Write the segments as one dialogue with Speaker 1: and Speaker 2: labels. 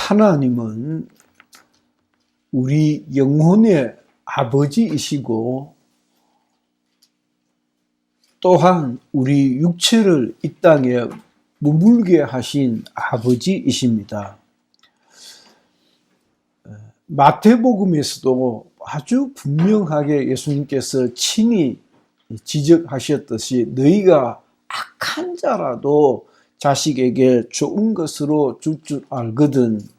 Speaker 1: 하나님은 우리 영혼의 아버지이시고 또한 우리 육체를 이 땅에 머물게 하신 아버지이십니다. 마태복음에서도 아주 분명하게 예수님께서 친히 지적하셨듯이 너희가 악한 자라도 자식에게 좋은 것으로 줄 줄 알거든.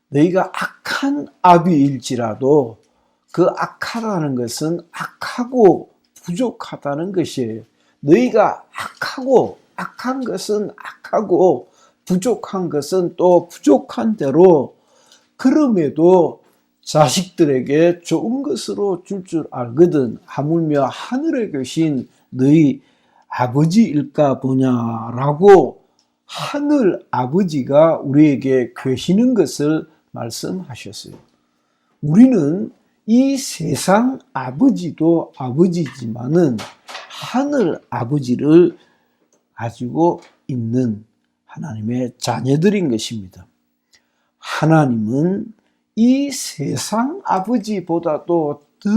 Speaker 1: 너희가 악한 아비일지라도 그 악하다는 것은 악하고 부족하다는 것이에요. 너희가 악하고 악한 것은 악하고 부족한 것은 또 부족한 대로 그럼에도 자식들에게 좋은 것으로 줄 줄 알거든. 하물며 하늘에 계신 너희 아버지일까 보냐라고 하늘 아버지가 우리에게 계시는 것을 말씀하셨어요. 우리는 이 세상 아버지도 아버지지만은 하늘 아버지를 가지고 있는 하나님의 자녀들인 것입니다. 하나님은 이 세상 아버지보다도 더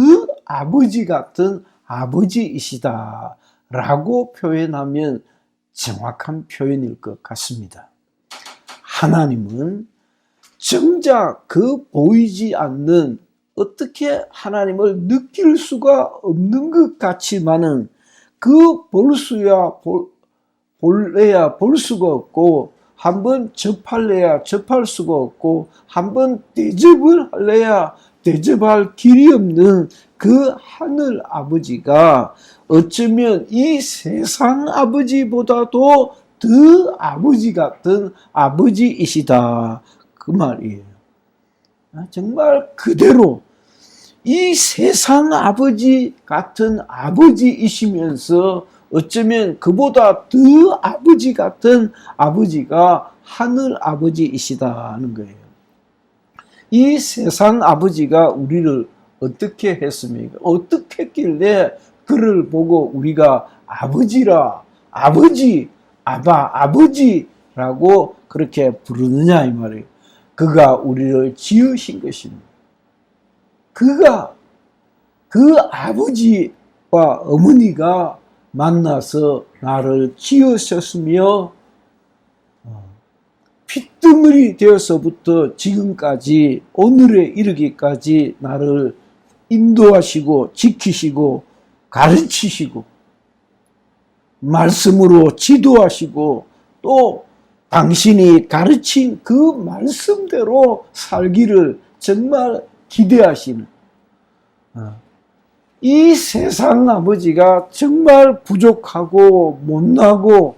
Speaker 1: 아버지 같은 아버지이시다 라고 표현하면 정확한 표현일 것 같습니다. 하나님은 정작 그 보이지 않는 어떻게 하나님을 느낄 수가 없는 것 같지만은 그 볼래야 볼 수가 없고 한번 접할래야 접할 수가 없고 한번 대접을 할래야 대접할 길이 없는 그 하늘 아버지가 어쩌면 이 세상 아버지보다도 더 아버지 같은 아버지이시다 그 말이에요. 정말 그대로 이 세상 아버지 같은 아버지이시면서 어쩌면 그보다 더 아버지 같은 아버지가 하늘 아버지이시다는 거예요. 이 세상 아버지가 우리를 어떻게 했습니까? 어떻게 했길래 그를 보고 우리가 아버지라, 아버지, 아버지라고 그렇게 부르느냐 이 말이에요. 그가 우리를 지으신 것입니다. 그가 그 아버지와 어머니가 만나서 나를 지으셨으며 핏덩어리 되어서부터 지금까지 오늘에 이르기까지 나를 인도하시고 지키시고 가르치시고 말씀으로 지도하시고 또 당신이 가르친 그 말씀대로 살기를 정말 기대하시는 이 세상 아버지가 정말 부족하고 못나고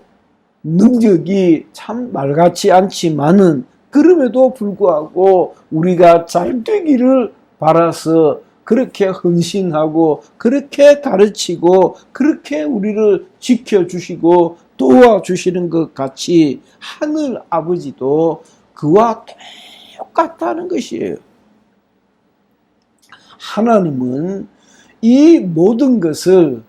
Speaker 1: 능력이 참 말같지 않지만은 그럼에도 불구하고 우리가 잘 되기를 바라서 그렇게 헌신하고 그렇게 가르치고 그렇게 우리를 지켜주시고 도와주시는 것 같이 하늘 아버지도 그와 똑같다는 것이에요. 하나님은 이 모든 것을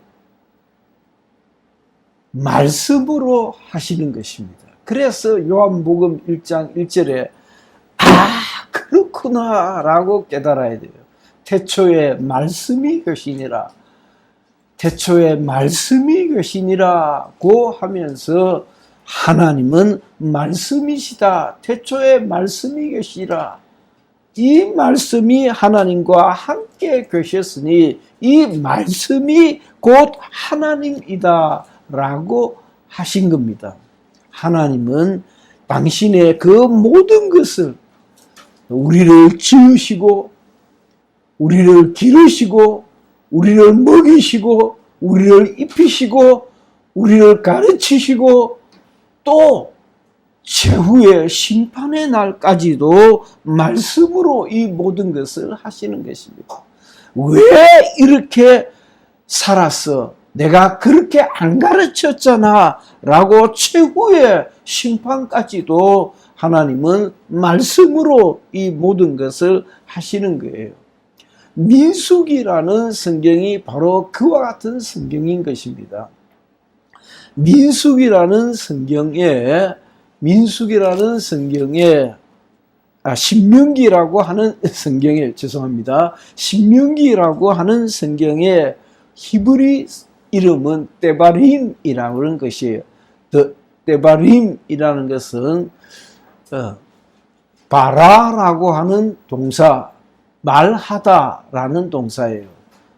Speaker 1: 말씀으로 하시는 것입니다. 그래서 요한복음 1장 1절에 그렇구나 라고 깨달아야 돼요. 태초에 말씀이 계시니라. 태초에 말씀이 계시니라고 하면서 하나님은 말씀이시다. 태초에 말씀이 계시라. 이 말씀이 하나님과 함께 계셨으니 이 말씀이 곧 하나님이다 라고 하신 겁니다. 하나님은 당신의 그 모든 것을 우리를 지으시고 우리를 기르시고 우리를 먹이시고 우리를 입히시고 우리를 가르치시고 또 최후의 심판의 날까지도 말씀으로 이 모든 것을 하시는 것입니다. 왜 이렇게 살았어? 내가 그렇게 안 가르쳤잖아 라고 최후의 심판까지도 하나님은 말씀으로 이 모든 것을 하시는 거예요. 민수기라는 성경이 바로 그와 같은 성경인 것입니다. 민수기라는 성경에 신명기라고 하는 성경에, 죄송합니다. 신명기라고 하는 성경의 히브리 이름은 데바림이라는 것이에요. 데바림이라는 것은 바라라고 하는 동사, 말하다라는 동사예요.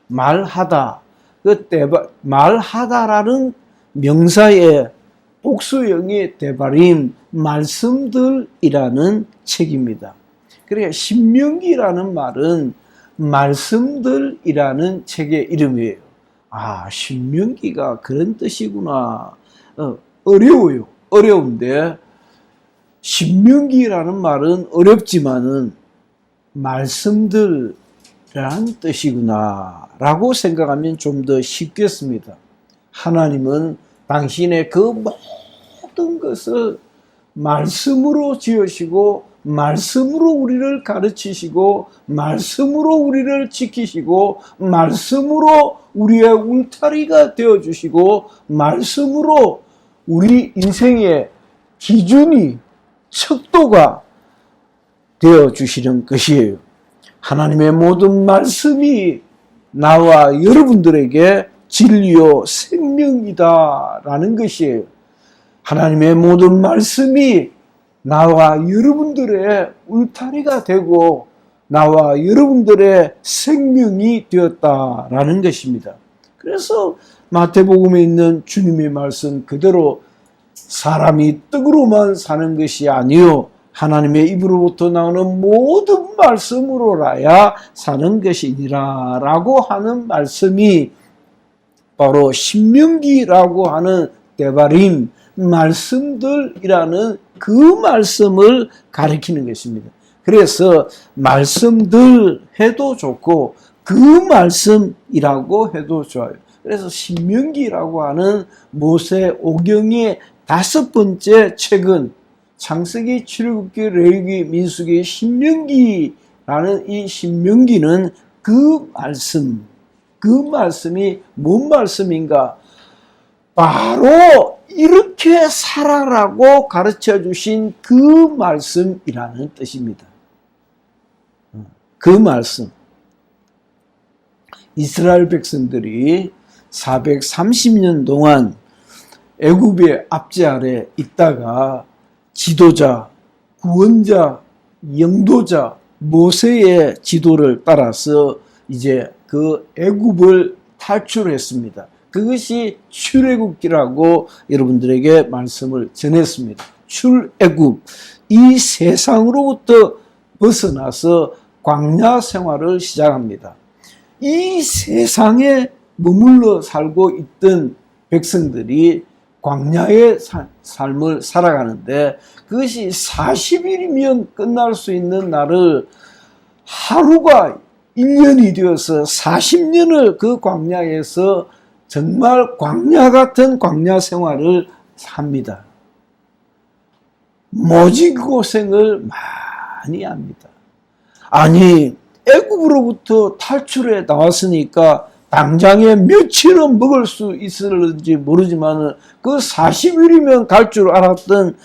Speaker 1: 말하다. 말하다라는 명사의 복수형이 데바림, 말씀들이라는 책입니다. 그러니까 신명기라는 말은 말씀들이라는 책의 이름이에요. 아, 신명기가 그런 뜻이구나. 어려워요. 어려운데 신명기라는 말은 어렵지만은 말씀들이라는 뜻이구나 라고 생각하면 좀 더 쉽겠습니다. 하나님은 당신의 그 모든 것을 말씀으로 지으시고 말씀으로 우리를 가르치시고 말씀으로 우리를 지키시고 말씀으로 우리의 울타리가 되어주시고 말씀으로 우리 인생의 기준이 척도가 되어주시는 것이에요. 하나님의 모든 말씀이 나와 여러분들에게 진리요 생명이다 라는 것이에요. 하나님의 모든 말씀이 나와 여러분들의 울타리가 되고 나와 여러분들의 생명이 되었다라는 것입니다. 그래서 마태복음에 있는 주님의 말씀 그대로 사람이 떡으로만 사는 것이 아니요 하나님의 입으로부터 나오는 모든 말씀으로라야 사는 것이니라 라고 하는 말씀이 바로 신명기라고 하는 데바림 말씀들이라는 그 말씀을 가리키는 것입니다. 그래서 말씀들 해도 좋고 그 말씀이라고 해도 좋아요. 그래서 신명기라고 하는 모세오경의 5번째 책은 창세기, 출애굽기, 레위기, 민수기, 신명기라는 이 신명기는 그 말씀이 뭔 말씀인가? 바로 이렇게 살아라고 가르쳐 주신 그 말씀이라는 뜻입니다. 그 말씀. 이스라엘 백성들이 430년 동안 애굽의 압제 아래 있다가 지도자, 구원자, 영도자 모세의 지도를 따라서 이제 그 애굽을 탈출했습니다. 그것이 출애굽기라고 여러분들에게 말씀을 전했습니다. 출애굽, 이 세상으로부터 벗어나서 광야 생활을 시작합니다. 이 세상에 머물러 살고 있던 백성들이 광야의 삶을 살아가는데 그것이 40일이면 끝날 수 있는 날을 하루가 1년이 되어서 40년을 그 광야에서 정말 광야 같은 광야 생활을 합니다. 모진 고생을 많이 합니다. 아니 애굽으로부터 탈출해 나왔으니까 당장에 며칠은 먹을 수 있을지 모르지만 그 40일이면 갈 줄 알았던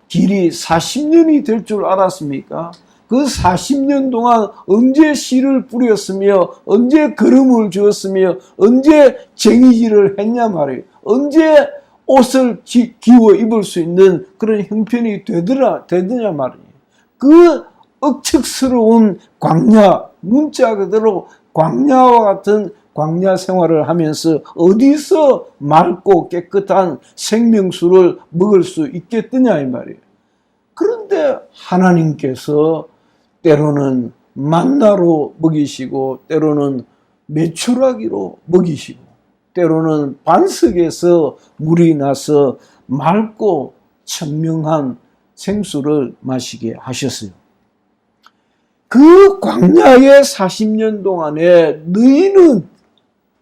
Speaker 1: 길이 40년이 될 줄 알았습니까? 그 40년 동안 언제 씨를 뿌렸으며 언제 거름을 주었으며 언제 쟁이질을 했냐 말이에요. 언제 옷을 기워 입을 수 있는 그런 형편이 되더냐 말이에요. 그 억측스러운 광야, 문자 그대로 광야와 같은 광야 생활을 하면서 어디서 맑고 깨끗한 생명수를 먹을 수 있겠느냐 이 말이에요. 그런데 하나님께서 때로는 만나로 먹이시고 때로는 메추라기로 먹이시고 때로는 반석에서 물이 나서 맑고 청명한 생수를 마시게 하셨어요. 그 광야의 40년 동안에 너희는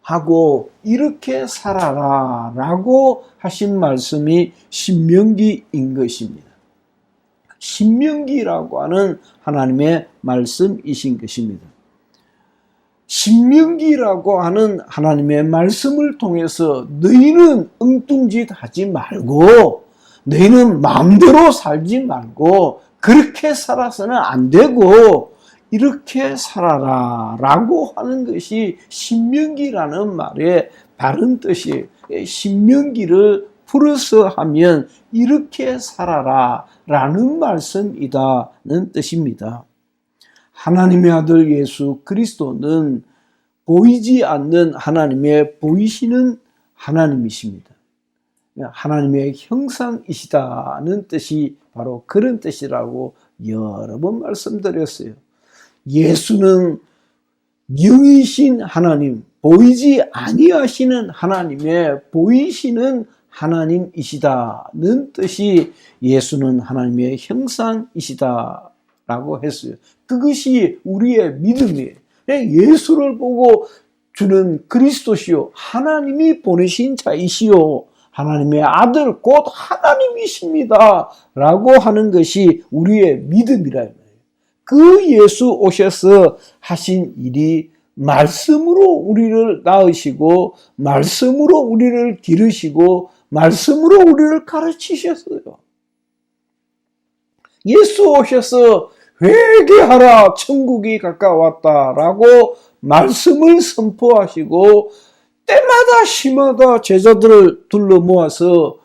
Speaker 1: 하고 이렇게 살아라 라고 하신 말씀이 신명기인 것입니다. 신명기라고 하는 하나님의 말씀이신 것입니다. 신명기라고 하는 하나님의 말씀을 통해서 너희는 엉뚱짓 하지 말고 너희는 마음대로 살지 말고 그렇게 살아서는 안 되고 이렇게 살아라 라고 하는 것이 신명기라는 말의 바른 뜻이에요. 신명기를 풀어서 하면 이렇게 살아라 라는 말씀이다는 뜻입니다. 하나님의 아들 예수 그리스도는 보이지 않는 하나님의 보이시는 하나님이십니다. 하나님의 형상이시다는 뜻이 바로 그런 뜻이라고 여러 번 말씀드렸어요. 예수는 영이신 하나님, 보이지 아니하시는 하나님의 보이시는 하나님이시다는 뜻이 예수는 하나님의 형상이시다라고 했어요. 그것이 우리의 믿음이에요. 예수를 보고 주는 그리스도시요 하나님이 보내신 자이시요 하나님의 아들 곧 하나님이십니다 라고 하는 것이 우리의 믿음이라. 그 예수 오셔서 하신 일이 말씀으로 우리를 낳으시고 말씀으로 우리를 기르시고 말씀으로 우리를 가르치셨어요. 예수 오셔서 회개하라 천국이 가까웠다라고 말씀을 선포하시고 때마다 시마다 제자들을 둘러 모아서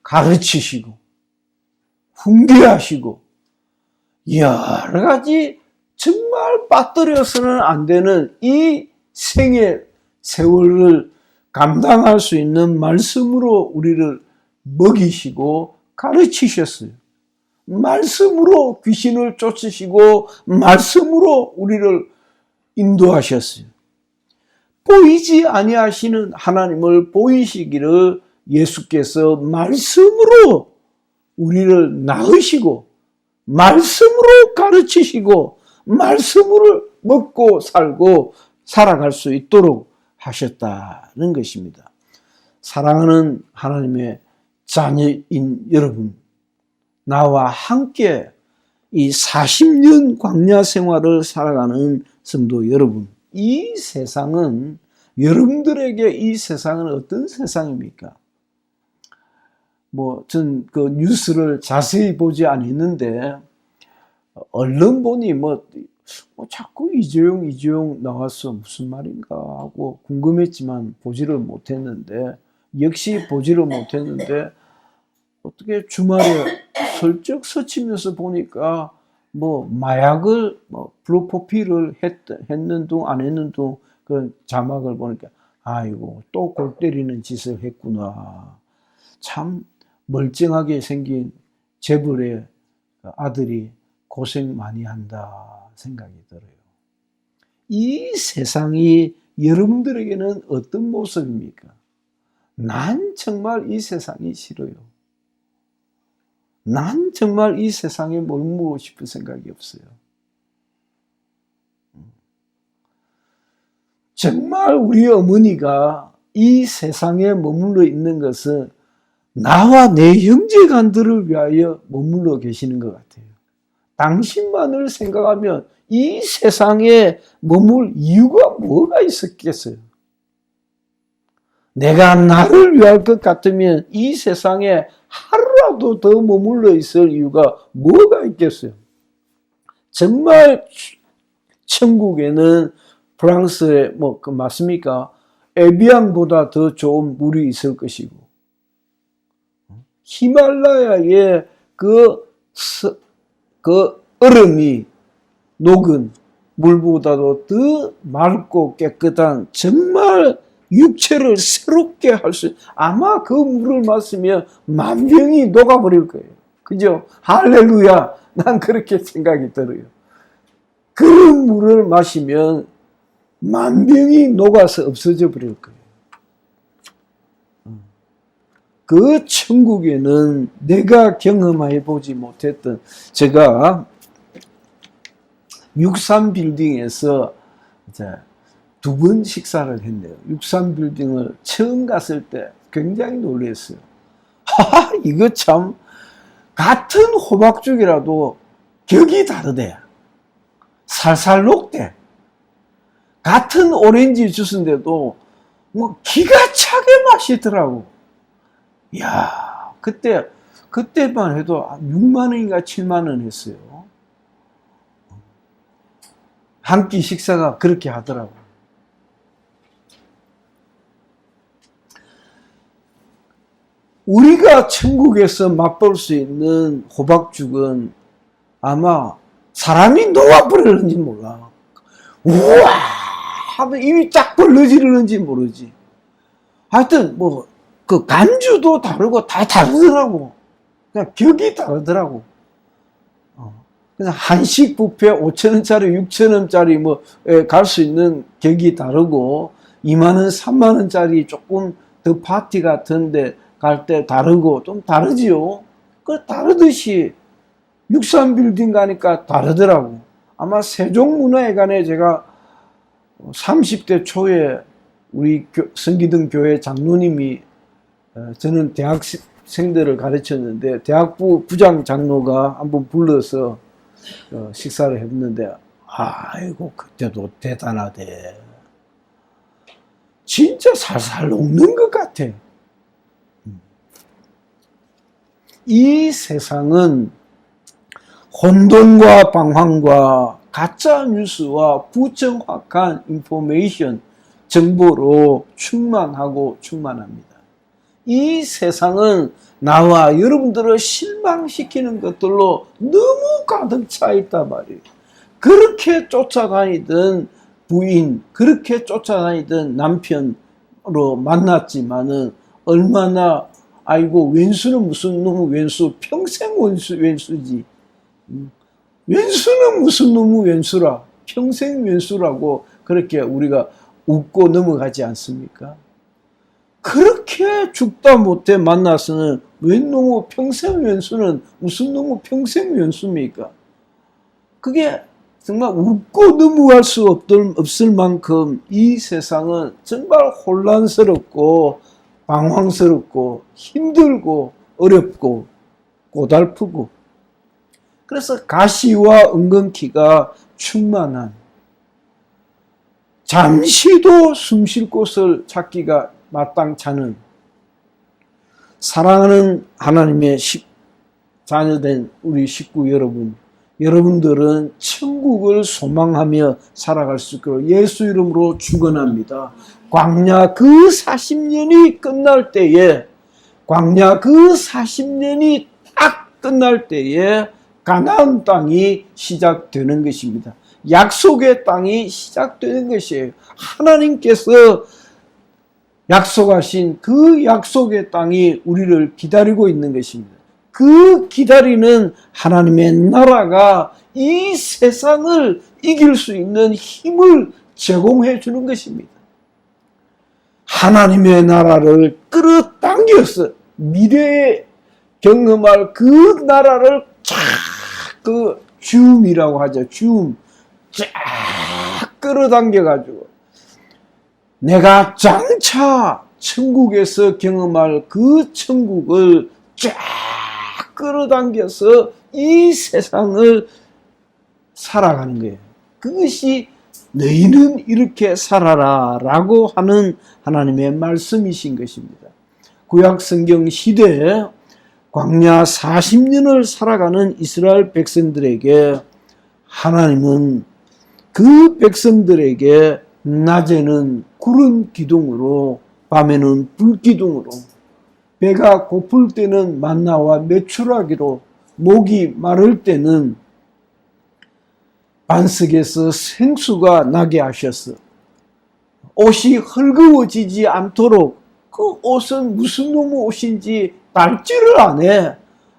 Speaker 1: 가르치시고 훈계하시고 여러 가지 정말 빠뜨려서는 안 되는 이 생의 세월을 감당할 수 있는 말씀으로 우리를 먹이시고 가르치셨어요. 말씀으로 귀신을 쫓으시고 말씀으로 우리를 인도하셨어요. 보이지 아니하시는 하나님을 보이시기를 예수께서 말씀으로 우리를 낳으시고 말씀으로 가르치시고 말씀으로 먹고 살고 살아갈 수 있도록 하셨다는 것입니다. 사랑하는 하나님의 자녀인 여러분, 나와 함께 이 40년 광야 생활을 살아가는 성도 여러분, 이 세상은 여러분들에게 이 세상은 어떤 세상입니까? 전 그 뉴스를 자세히 보지 않았는데 언론 보니 자꾸 이재용 나와서 무슨 말인가 하고 궁금했지만 보지를 못했는데 역시 보지를 못했는데 어떻게 주말에 슬쩍 스치면서 보니까 마약을 프로포필을 했는 둥 안 했는 둥 그런 자막을 보니까 아이고 또 골 때리는 짓을 했구나. 참 멀쩡하게 생긴 재벌의 아들이 고생 많이 한다 생각이 들어요. 이 세상이 여러분들에게는 어떤 모습입니까? 난 정말 이 세상이 싫어요. 난 정말 이 세상에 머무르고 싶은 생각이 없어요. 정말 우리 어머니가 이 세상에 머물러 있는 것은 나와 내 형제간들을 위하여 머물러 계시는 것 같아요. 당신만을 생각하면 이 세상에 머물 이유가 뭐가 있었겠어요? 내가 나를 위할 것 같으면 이 세상에 하루라도 더 머물러 있을 이유가 뭐가 있겠어요? 정말 천국에는 프랑스에 맞습니까? 에비앙보다 더 좋은 물이 있을 것이고 히말라야의 그 얼음이 녹은 물보다도 더 맑고 깨끗한 정말 육체를 새롭게 할 수 아마 그 물을 마시면 만병이 녹아버릴 거예요. 그죠? 할렐루야. 난 그렇게 생각이 들어요. 그런 물을 마시면 만병이 녹아서 없어져 버릴 거예요. 그 천국에는 내가 경험해 보지 못했던 제가 63빌딩에서 이제 2번 식사를 했네요. 63빌딩을 처음 갔을 때 굉장히 놀랐어요. 이거 참 같은 호박죽이라도 격이 다르대. 살살 녹대. 같은 오렌지 주스인데도 기가 차게 맛있더라고. 이야, 그때만 해도 6만 원인가 7만 원 했어요. 한 끼 식사가 그렇게 하더라고요. 우리가 천국에서 맛볼 수 있는 호박죽은 아마 사람이 녹아버리는지 몰라. 우와! 하면 입이 쫙 벌러지르는지 모르지. 하여튼, 그 간주도 다르고 다 다르더라고. 그냥 격이 다르더라고. 그냥 한식 뷔페 5,000원짜리, 6,000원짜리 갈 수 있는 격이 다르고, 20,000원, 30,000원짜리 조금 더 파티 같은데 갈 때 다르고, 좀 다르지요. 그 다르듯이 63빌딩 가니까 다르더라고. 아마 세종문화회관에 제가 30대 초에 우리 성기등 교회 장로님이, 저는 대학생들을 가르쳤는데 대학부 부장 장로가 한번 불러서 식사를 했는데, 아이고 그때도 대단하대. 진짜 살살 녹는 것 같아. 이 세상은 혼돈과 방황과 가짜 뉴스와 부정확한 인포메이션, 정보로 충만하고 충만합니다. 이 세상은 나와 여러분들을 실망시키는 것들로 너무 가득 차 있단 말이에요. 그렇게 쫓아다니던 부인, 그렇게 쫓아다니던 남편으로 만났지만은 얼마나, 아이고 왼수는 무슨 놈의 왼수, 평생 왼수지. 왼수는 무슨 놈의 왼수라, 평생 왼수라고 그렇게 우리가 웃고 넘어가지 않습니까? 그렇게 죽다 못해 만나서는 웬 놈의 평생 왼수는 무슨 놈의 평생 왼수입니까? 그게 정말 웃고 넘어갈 수 없을 만큼 이 세상은 정말 혼란스럽고 방황스럽고 힘들고 어렵고 고달프고, 그래서 가시와 은근키가 충만한, 잠시도 숨 쉴 곳을 찾기가 마땅찮은, 사랑하는 하나님의 자녀된 우리 식구 여러분, 여러분들은 천국을 소망하며 살아갈 수 있도록 예수 이름으로 축원합니다. 광야 그 40년이 끝날 때에, 광야 그 40년이 딱 끝날 때에 가나안 땅이 시작되는 것입니다. 약속의 땅이 시작되는 것이에요. 하나님께서 약속하신 그 약속의 땅이 우리를 기다리고 있는 것입니다. 그 기다리는 하나님의 나라가 이 세상을 이길 수 있는 힘을 제공해 주는 것입니다. 하나님의 나라를 끌어당겨서 미래에 경험할 그 나라를 그 줌이라고 하죠. 줌. 쫙 끌어당겨가지고 내가 장차 천국에서 경험할 그 천국을 쫙 끌어당겨서 이 세상을 살아가는 거예요. 그것이 너희는 이렇게 살아라 라고 하는 하나님의 말씀이신 것입니다. 구약 성경 시대에 광야 40년을 살아가는 이스라엘 백성들에게 하나님은 그 백성들에게 낮에는 구름 기둥으로, 밤에는 불 기둥으로, 배가 고플 때는 만나와 메추라기로, 목이 마를 때는 반석에서 생수가 나게 하셨어. 옷이 헐거워지지 않도록, 그 옷은 무슨 놈의 옷인지 닳지를 안 해.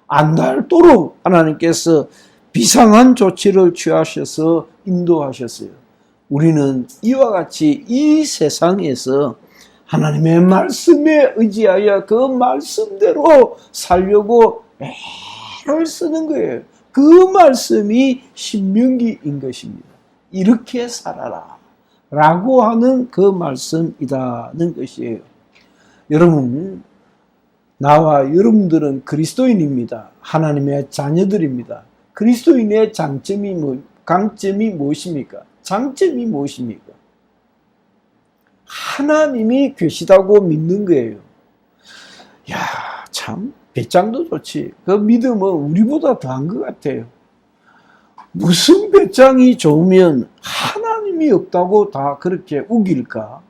Speaker 1: 안 닳도록 하나님께서 비상한 조치를 취하셔서 인도하셨어요. 우리는 이와 같이 이 세상에서 하나님의 말씀에 의지하여 그 말씀대로 살려고 애를 쓰는 거예요. 그 말씀이 신명기인 것입니다. 이렇게 살아라 라고 하는 그 말씀이라는 것이에요. 여러분, 나와 여러분들은 그리스도인입니다. 하나님의 자녀들입니다. 그리스도인의 강점이 무엇입니까? 장점이 무엇입니까? 하나님이 계시다고 믿는 거예요. 야, 참 배짱도 좋지. 그 믿음은 우리보다 더한 것 같아요. 무슨 배짱이 좋으면 힘이 없다고 다 그렇게 우길까?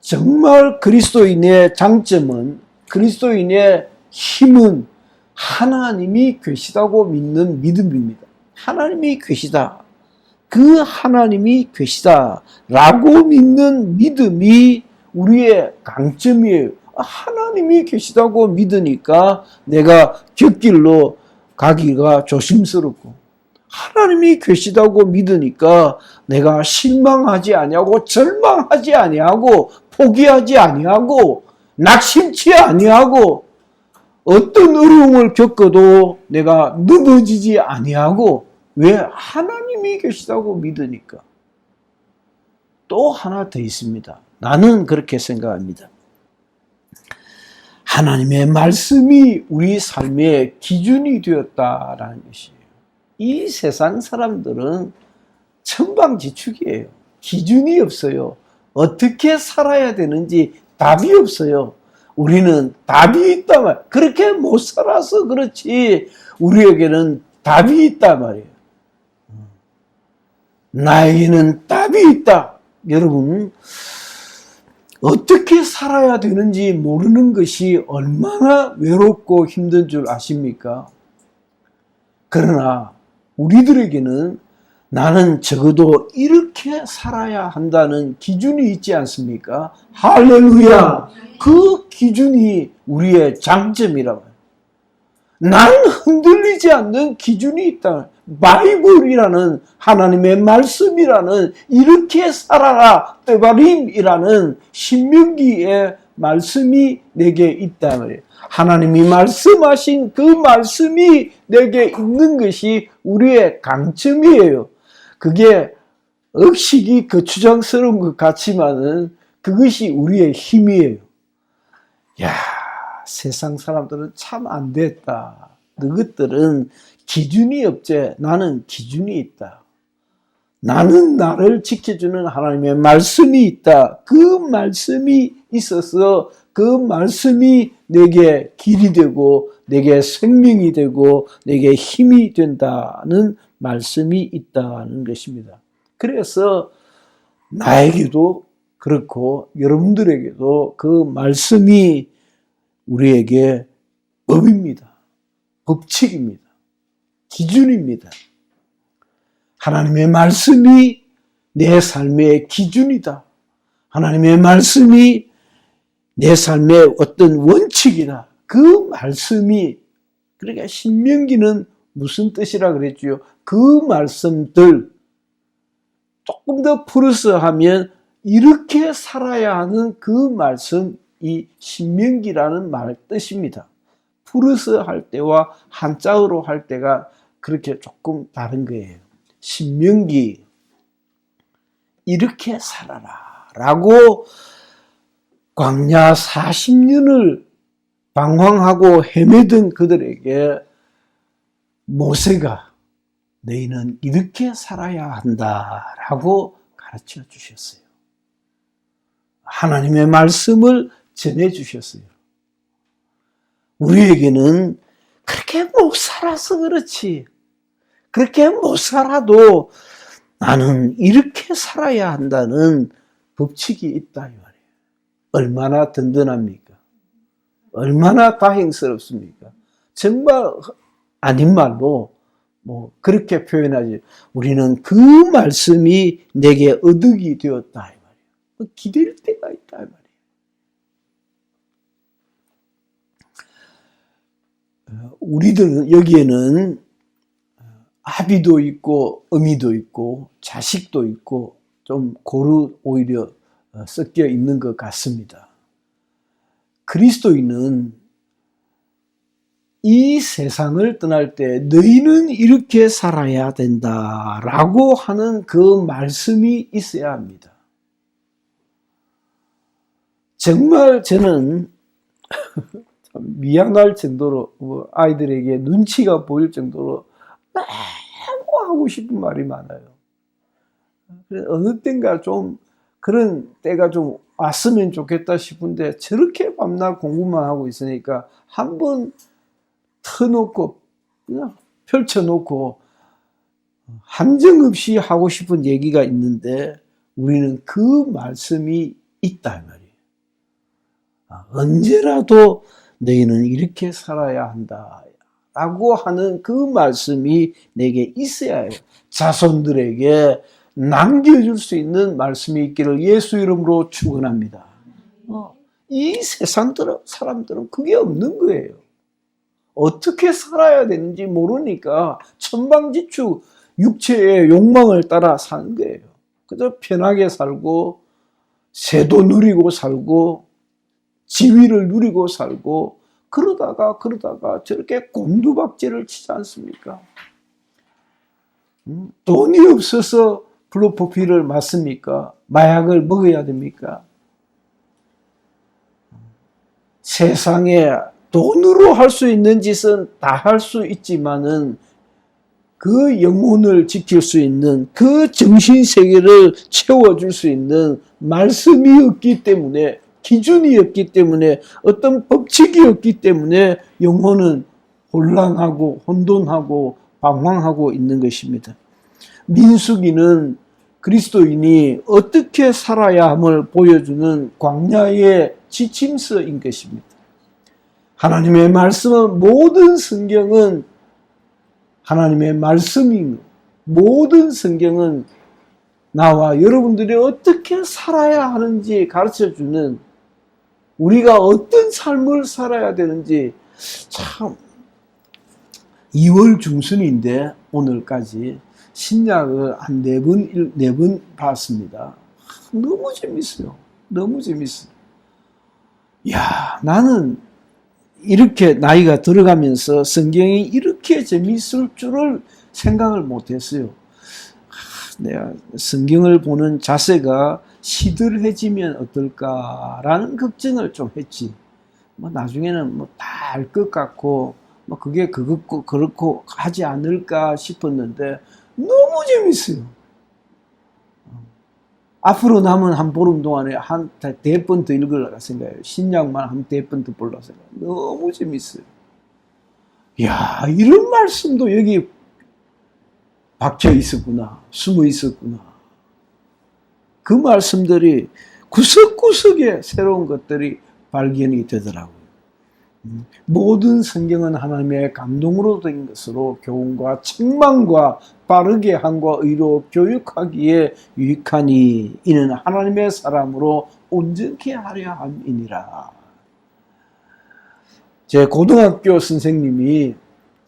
Speaker 1: 정말 그리스도인의 장점은, 그리스도인의 힘은 하나님이 계시다고 믿는 믿음입니다. 하나님이 계시다. 그 하나님이 계시다라고 믿는 믿음이 우리의 강점이에요. 하나님이 계시다고 믿으니까 내가 곁길로 가기가 조심스럽고, 하나님이 계시다고 믿으니까 내가 실망하지 아니하고 절망하지 아니하고 포기하지 아니하고 낙심치 아니하고 어떤 어려움을 겪어도 내가 넘어지지 아니하고, 왜? 하나님이 계시다고 믿으니까. 또 하나 더 있습니다. 나는 그렇게 생각합니다. 하나님의 말씀이 우리 삶의 기준이 되었다라는 것이에요. 이 세상 사람들은 천방지축이에요. 기준이 없어요. 어떻게 살아야 되는지 답이 없어요. 우리는 답이 있단 말이에요. 그렇게 못 살아서 그렇지 우리에게는 답이 있단 말이에요. 나에게는 답이 있다. 여러분, 어떻게 살아야 되는지 모르는 것이 얼마나 외롭고 힘든 줄 아십니까? 그러나 우리들에게는 나는 적어도 이렇게 살아야 한다는 기준이 있지 않습니까? 할렐루야! 그 기준이 우리의 장점이라고 해요. 난 흔들리지 않는 기준이 있다. 바이블이라는 하나님의 말씀이라는, 이렇게 살아라 떼바림이라는 신명기의 말씀이 내게 있다 말이에요. 하나님이 말씀하신 그 말씀이 내게 있는 것이 우리의 강점이에요. 그게 억식이 거추장스러운 것 같지만은 그것이 우리의 힘이에요. 야, 세상 사람들은 참 안 됐다. 너희들은 기준이 없지. 나는 기준이 있다. 나는 나를 지켜주는 하나님의 말씀이 있다. 그 말씀이 있어서 그 말씀이 내게 길이 되고 내게 생명이 되고 내게 힘이 된다는 말씀이 있다는 것입니다. 그래서 나에게도 그렇고 여러분들에게도 그 말씀이 우리에게 법입니다. 법칙입니다. 기준입니다. 하나님의 말씀이 내 삶의 기준이다. 하나님의 말씀이 내 삶의 어떤 원칙이다. 그 말씀이, 그러니까 신명기는 무슨 뜻이라 그랬죠? 그 말씀들, 조금 더 풀어서 하면 이렇게 살아야 하는 그 말씀, 이 신명기라는 말 뜻입니다. 풀어서 할 때와 한자어로 할 때가 그렇게 조금 다른 거예요. 신명기, 이렇게 살아라 라고 광야 40년을 방황하고 헤매던 그들에게 모세가 너희는 이렇게 살아야 한다라고 가르쳐 주셨어요. 하나님의 말씀을 전해 주셨어요. 우리에게는 그렇게 못 살아서 그렇지, 그렇게 못 살아도 나는 이렇게 살아야 한다는 법칙이 있다 이 말이에요. 얼마나 든든합니까? 얼마나 다행스럽습니까? 정말 아닌 말로 그렇게 표현하지. 우리는 그 말씀이 내게 어득이 되었다 이 말이에요. 기댈 때가 있다 이 말이에요. 우리들은 여기에는 아비도 있고 어미도 있고 자식도 있고 좀 고루 오히려 섞여 있는 것 같습니다. 그리스도인은 이 세상을 떠날 때 너희는 이렇게 살아야 된다라고 하는 그 말씀이 있어야 합니다. 정말 저는 미안할 정도로, 아이들에게 눈치가 보일 정도로 너무 하고 싶은 말이 많아요. 어느 때인가 좀 그런 때가 좀 왔으면 좋겠다 싶은데 저렇게 밤낮 공부만 하고 있으니까 한번 터놓고 그냥 펼쳐놓고 한정없이 하고 싶은 얘기가 있는데 우리는 그 말씀이 있다 이 말이에요. 언제라도 너희는 이렇게 살아야 한다 라고 하는 그 말씀이 내게 있어야 해요. 자손들에게 남겨줄 수 있는 말씀이 있기를 예수 이름으로 축원합니다. 이 세상 사람들은 그게 없는 거예요. 어떻게 살아야 되는지 모르니까 천방지축 육체의 욕망을 따라 사는 거예요. 그저 편하게 살고 새도 누리고 살고 지위를 누리고 살고 그러다가 저렇게 곤두박질을 치지 않습니까? 돈이 없어서 블루포피를 맞습니까? 마약을 먹어야 됩니까? 세상에 돈으로 할 수 있는 짓은 다 할 수 있지만은 그 영혼을 지킬 수 있는 그 정신세계를 채워줄 수 있는 말씀이 없기 때문에 기준이 없기 때문에 어떤 법칙이 없기 때문에 영혼은 혼란하고 혼돈하고 방황하고 있는 것입니다. 민수기는 그리스도인이 어떻게 살아야 함을 보여주는 광야의 지침서인 것입니다. 하나님의 말씀은 모든 성경은 하나님의 말씀인 모든 성경은 나와 여러분들이 어떻게 살아야 하는지 가르쳐주는 우리가 어떤 삶을 살아야 되는지 참 2월 중순인데 오늘까지 신약을 한 4번 봤습니다. 너무 재밌어요. 너무 재밌어요. 야, 나는 이렇게 나이가 들어가면서 성경이 이렇게 재밌을 줄을 생각을 못했어요. 내가 성경을 보는 자세가 시들해지면 어떨까라는 걱정을 좀 했지. 나중에는 다 알 것 같고, 그게 그렇고 하지 않을까 싶었는데, 너무 재밌어요. 앞으로 남은 한 보름 동안에 한 대번 더 읽으려고 생각해요. 신약만 한 대번 더 보려고 생각해요. 너무 재밌어요. 이야, 이런 말씀도 여기 박혀 있었구나. 숨어 있었구나. 그 말씀들이 구석구석에 새로운 것들이 발견이 되더라고요. 모든 성경은 하나님의 감동으로 된 것으로 교훈과 책망과 바르게 함과 의로 교육하기에 유익하니 이는 하나님의 사람으로 온전케 하려 함이니라. 제 고등학교 선생님이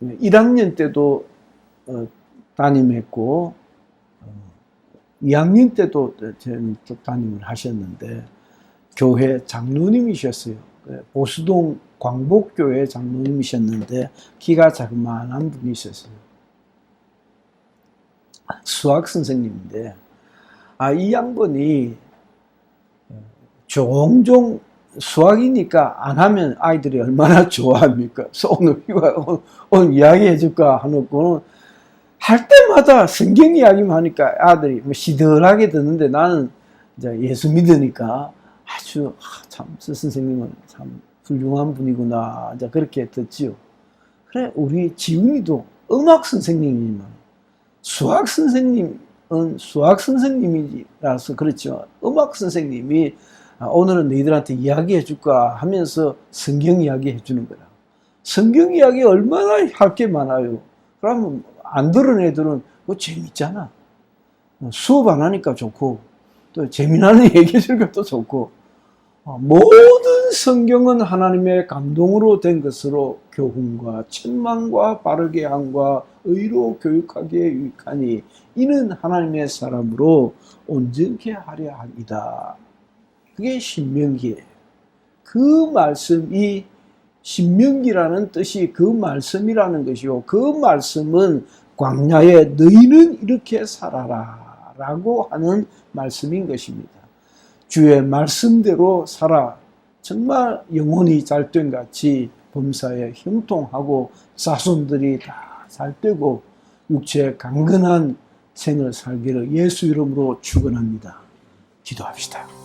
Speaker 1: 1학년 때도 담임했고 2학년 때도 담임을 하셨는데 교회 장로님이셨어요. 보수동 광복교회 장로님이셨는데 키가 자그마한 분이셨어요. 수학 선생님인데 이 양반이 종종 수학이니까 안 하면 아이들이 얼마나 좋아합니까? 그래서 오늘 이야기해 줄까 하놓고는 할 때마다 성경 이야기만 하니까 아들이 시들하게 듣는데 나는 이제 예수 믿으니까 아주 참 저 선생님은 참 훌륭한 분이구나 이제 그렇게 듣지요. 그래 우리 지훈이도 음악 선생님이지만 수학 선생님은 수학 선생님이라서 그렇죠. 음악 선생님이 오늘은 너희들한테 이야기해 줄까 하면서 성경 이야기 해주는 거라. 성경 이야기 얼마나 할 게 많아요. 그러면 안 들은 애들은 재밌잖아. 수업 안 하니까 좋고 또 재미나는 얘기 해줄 것도 좋고 모든 성경은 하나님의 감동으로 된 것으로 교훈과 책망과 바르게 함과 의로 교육하기에 유익하니 이는 하나님의 사람으로 온전케 하려 합니다. 그게 신명기예요. 그 말씀이 신명기라는 뜻이 그 말씀이라는 것이고 그 말씀은 광야에 너희는 이렇게 살아라 라고 하는 말씀인 것입니다. 주의 말씀대로 살아 정말 영혼이 잘된 같이 범사에 형통하고 자손들이 다 잘되고 육체의 강건한 생을 살기를 예수 이름으로 축원합니다. 기도합시다.